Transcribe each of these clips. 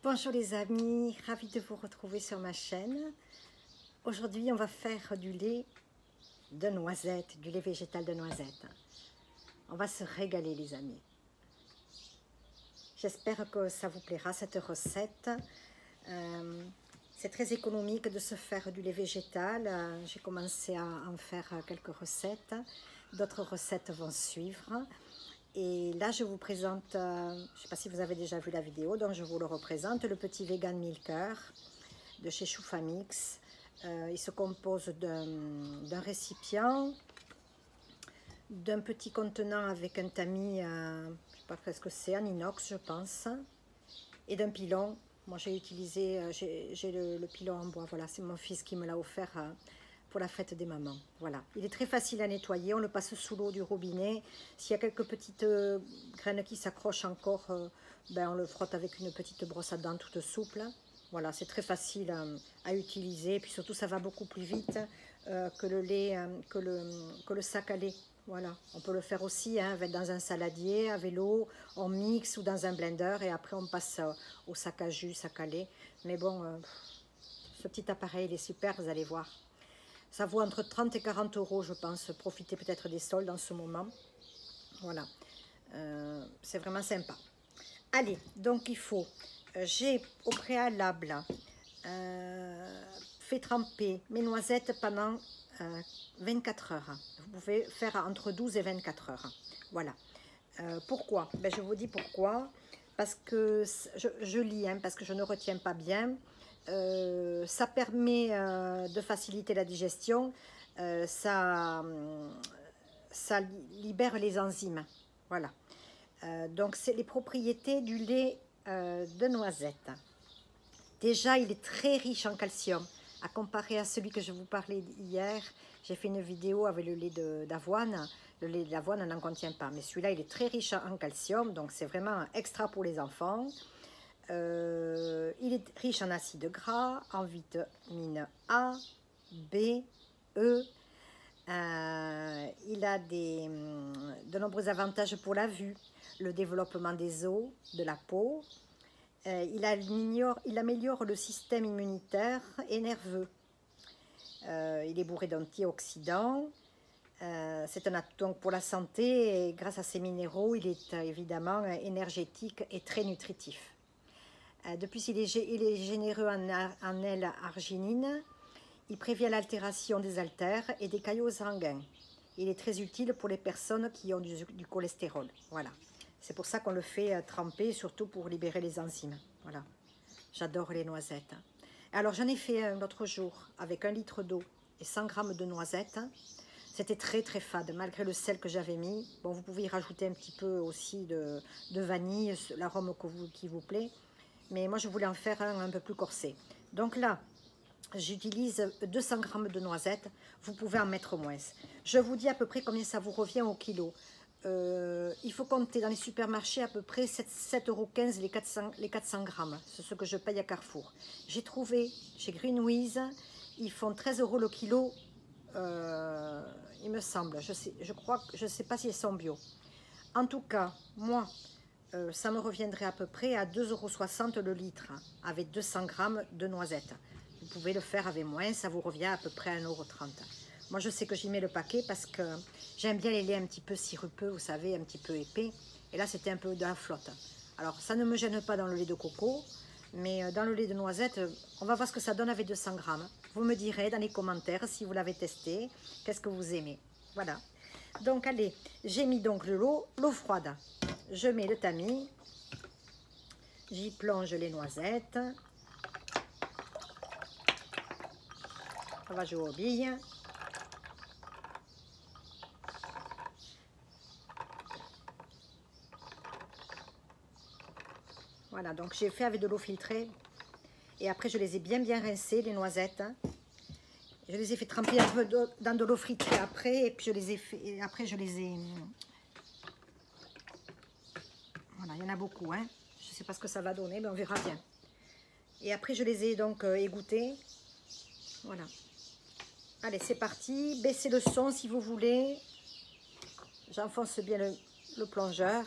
Bonjour les amis, ravie de vous retrouver sur ma chaîne. Aujourd'hui on va faire du lait de noisette, du lait végétal de noisette. On va se régaler les amis. J'espère que ça vous plaira cette recette. C'est très économique de se faire du lait végétal. J'ai commencé à en faire quelques recettes. D'autres recettes vont suivre. Et là, je vous présente, je ne sais pas si vous avez déjà vu la vidéo, donc je vous le représente, le petit Vegan Milker de chez Choufamix. Il se compose d'un récipient, d'un petit contenant avec un tamis, je ne sais pas ce que c'est, en inox je pense, et d'un pilon. Moi j'ai utilisé, j'ai le pilon en bois, voilà, c'est mon fils qui me l'a offert pour la fête des mamans. Voilà, il est très facile à nettoyer, on le passe sous l'eau du robinet. S'il y a quelques petites graines qui s'accrochent encore, ben on le frotte avec une petite brosse à dents toute souple. Voilà, c'est très facile à utiliser, et puis surtout ça va beaucoup plus vite que le lait, que le sac à lait. Voilà, on peut le faire aussi dans un saladier, à vélo, on mixe ou dans un blender et après on passe au sac à jus, sac à lait. Mais bon, ce petit appareil il est super, vous allez voir. Ça vaut entre 30 et 40 euros, je pense. Profitez peut-être des soldes en ce moment. Voilà. C'est vraiment sympa. Allez, donc il faut... j'ai au préalable fait tremper mes noisettes pendant 24 heures. Vous pouvez faire entre 12 et 24 heures. Voilà. Pourquoi? Ben, je vous dis pourquoi. Parce que je lis, parce que je ne retiens pas bien. Ça permet de faciliter la digestion, ça libère les enzymes. Voilà. Donc, c'est les propriétés du lait de noisette. Déjà, il est très riche en calcium. À comparer à celui que je vous parlais hier, j'ai fait une vidéo avec le lait d'avoine. Le lait d'avoine n'en contient pas, mais celui-là, il est très riche en calcium, donc c'est vraiment extra pour les enfants. Il est riche en acides gras, en vitamine A, B, E. Il a de nombreux avantages pour la vue, le développement des os, de la peau. Il améliore le système immunitaire et nerveux. Il est bourré d'antioxydants. Donc pour la santé, et grâce à ses minéraux, il est évidemment énergétique et très nutritif. De plus, il est généreux en L-arginine. Il prévient l'altération des haltères et des caillots sanguins. Il est très utile pour les personnes qui ont du cholestérol. Voilà. C'est pour ça qu'on le fait tremper, surtout pour libérer les enzymes. Voilà. J'adore les noisettes. Alors, j'en ai fait un autre jour avec 1 litre d'eau et 100 g de noisettes. C'était très très fade, malgré le sel que j'avais mis. Bon, vous pouvez y rajouter un petit peu aussi de vanille, l'arôme qui vous plaît. Mais moi, je voulais en faire un peu plus corsé. Donc là, j'utilise 200 g de noisettes. Vous pouvez en mettre moins. Je vous dis à peu près combien ça vous revient au kilo. Il faut compter dans les supermarchés à peu près 7,15 € les 400 grammes. C'est ce que je paye à Carrefour. J'ai trouvé chez Greenwiz, ils font 13 € le kilo. Il me semble. Je sais pas s'ils sont bio. En tout cas, moi... ça me reviendrait à peu près à 2,60 € le litre, avec 200 g de noisettes. Vous pouvez le faire avec moins, ça vous revient à peu près à 1,30 €. Moi, je sais que j'y mets le paquet parce que j'aime bien les laits un petit peu sirupeux, vous savez, un petit peu épais. Et là, c'était un peu de la flotte. Alors, ça ne me gêne pas dans le lait de coco, mais dans le lait de noisette, on va voir ce que ça donne avec 200 g. Vous me direz dans les commentaires si vous l'avez testé, qu'est-ce que vous aimez. Voilà. Donc, allez, j'ai mis donc l'eau froide. Je mets le tamis, j'y plonge les noisettes, ça va jouer aux billes. Voilà, donc j'ai fait avec de l'eau filtrée et après je les ai bien rincées, les noisettes. Je les ai fait tremper un peu dans de l'eau filtrée après et puis je les ai fait, et après je les ai... Voilà, il y en a beaucoup, Je ne sais pas ce que ça va donner, mais on verra bien. Et après, je les ai donc égouttés. Voilà. Allez, c'est parti. Baissez le son si vous voulez. J'enfonce bien le plongeur.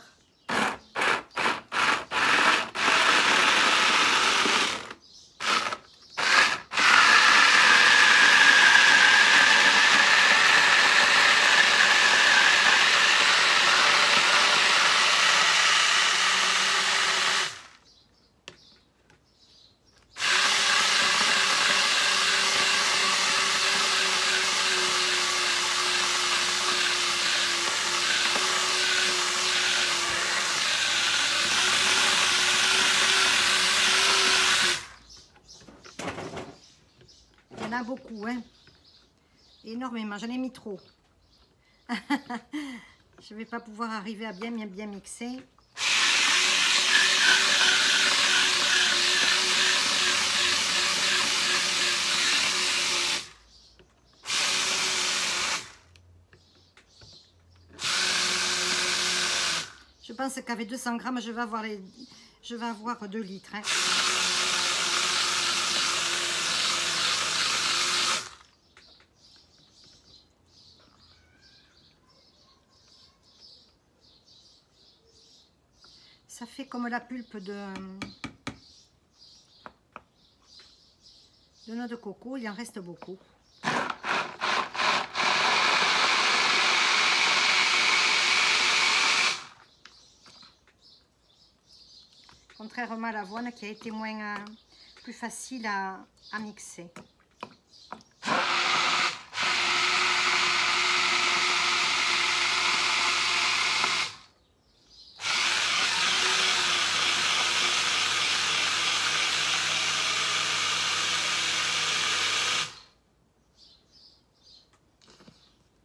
beaucoup, hein. Énormément, j'en ai mis trop. Je vais pas pouvoir arriver à bien mixer. Je pense qu'avec 200 grammes, je vais avoir 2 litres. Hein. Ça fait comme la pulpe de noix de coco, il en reste beaucoup. Contrairement à l'avoine qui a été plus facile à mixer.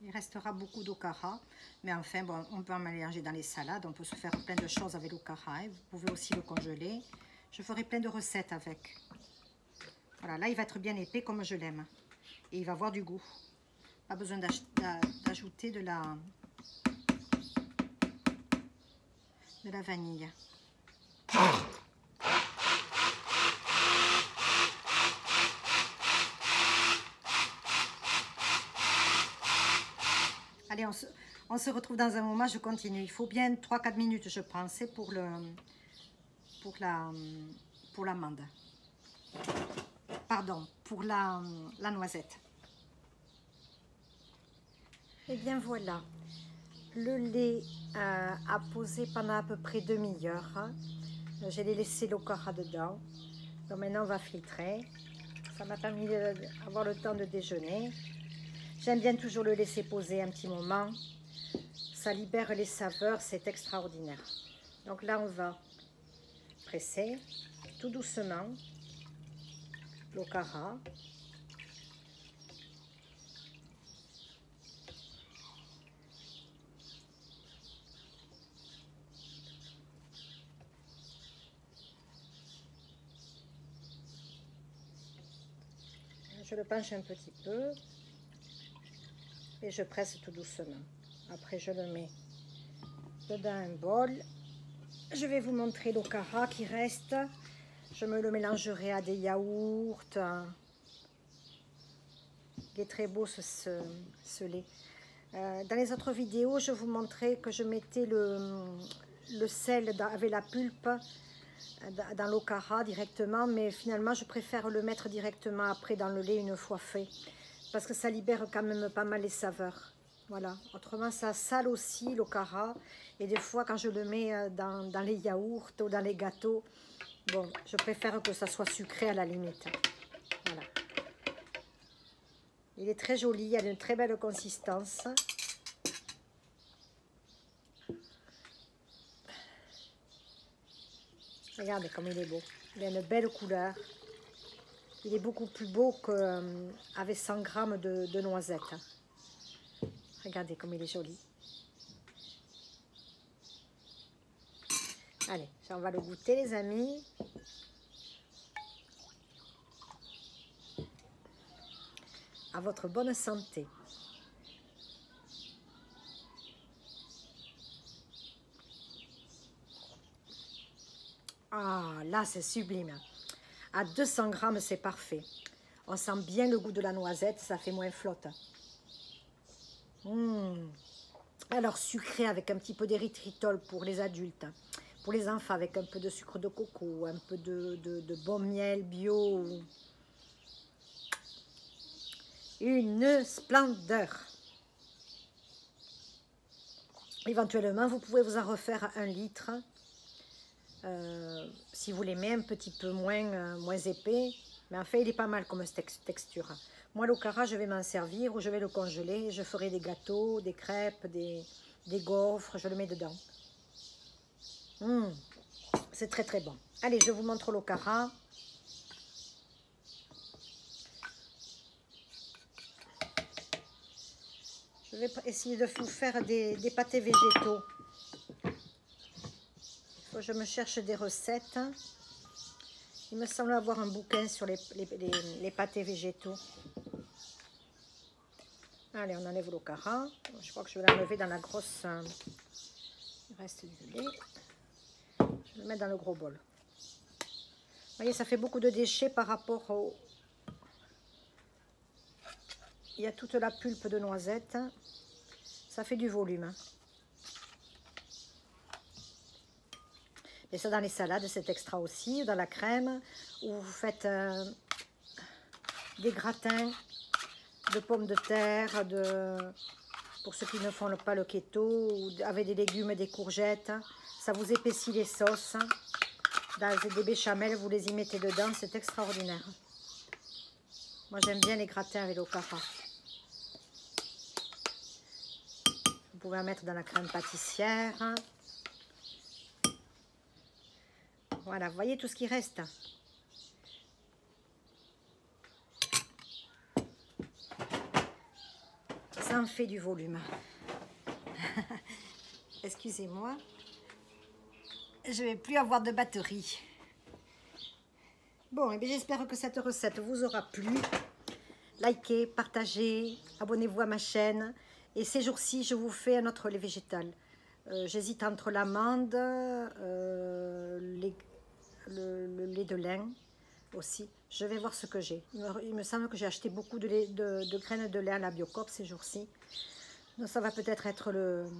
Il restera beaucoup d'okara, mais enfin, bon, on peut en mélanger dans les salades, on peut se faire plein de choses avec l'okara, hein. Vous pouvez aussi le congeler. Je ferai plein de recettes avec. Voilà, là, il va être bien épais comme je l'aime. Et il va avoir du goût. Pas besoin d'ajouter de la vanille. Allez, on se retrouve dans un moment, je continue. Il faut bien 3-4 minutes, je pense, pour l'amande. Pardon, pour la noisette. Et bien voilà, le lait a posé pendant à peu près demi-heure. Je l'ai laissé l'okara dedans. Donc maintenant on va filtrer. Ça m'a permis d'avoir le temps de déjeuner. J'aime bien toujours le laisser poser un petit moment. Ça libère les saveurs, c'est extraordinaire. Donc là, on va presser tout doucement l'okara. Je le penche un petit peu. Et je presse tout doucement. Après, je le mets dedans un bol. Je vais vous montrer l'okara qui reste. Je me le mélangerai à des yaourts. Il est très beau ce lait. Dans les autres vidéos, je vous montrais que je mettais le sel avec la pulpe dans l'okara directement. Mais finalement, je préfère le mettre directement après dans le lait une fois fait. Parce que ça libère quand même pas mal les saveurs. Voilà. Autrement, ça sale aussi l'okara. Et des fois, quand je le mets dans les yaourts ou dans les gâteaux, bon, je préfère que ça soit sucré à la limite. Voilà. Il est très joli, il a une très belle consistance. Regardez comme il est beau. Il a une belle couleur. Il est beaucoup plus beau qu'avec 100 grammes de noisettes. Regardez comme il est joli. Allez, on va le goûter les amis. À votre bonne santé. Ah, là c'est sublime. À 200 grammes, c'est parfait. On sent bien le goût de la noisette, ça fait moins flotte. Alors sucré avec un petit peu d'érythritol pour les adultes. Pour les enfants avec un peu de sucre de coco, un peu de bon miel bio. Une splendeur. Éventuellement, vous pouvez vous en refaire 1 litre. Si vous l'aimez un petit peu moins épais, mais en fait il est pas mal comme texture. Moi l'okara je vais m'en servir ou je vais le congeler, je ferai des gâteaux, des crêpes, des gaufres, je le mets dedans. C'est très très bon. Allez, je vous montre l'okara. Je vais essayer de vous faire des pâtés végétaux. Faut que je me cherche des recettes. Il me semble avoir un bouquin sur les pâtés végétaux. Allez, on enlève l'ocara. Je crois que je vais l'enlever dans la grosse... il reste du lait. Je vais le mettre dans le gros bol. Vous voyez, ça fait beaucoup de déchets par rapport au... Il y a toute la pulpe de noisette. Ça fait du volume. Et ça dans les salades, c'est extra aussi. Dans la crème, où vous faites des gratins de pommes de terre, pour ceux qui ne font pas le keto, ou avec des légumes et des courgettes. Ça vous épaissit les sauces. Dans des béchamels, vous les y mettez dedans, c'est extraordinaire. Moi, j'aime bien les gratins avec l'okara. Vous pouvez en mettre dans la crème pâtissière. Voilà, vous voyez tout ce qui reste. Ça en fait du volume. Excusez-moi. Je ne vais plus avoir de batterie. Bon, et bien j'espère que cette recette vous aura plu. Likez, partagez, abonnez-vous à ma chaîne. Et ces jours-ci, je vous fais un autre lait végétal. J'hésite entre l'amande, le lait de lin aussi. Je vais voir ce que j'ai. Il me semble que j'ai acheté beaucoup de graines de lait à la Biocoop ces jours-ci. Donc ça va peut-être être le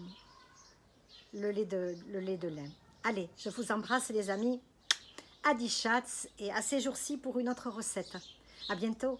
lait de lin. Allez, je vous embrasse les amis. Adi chats et à ces jours-ci pour une autre recette. À bientôt.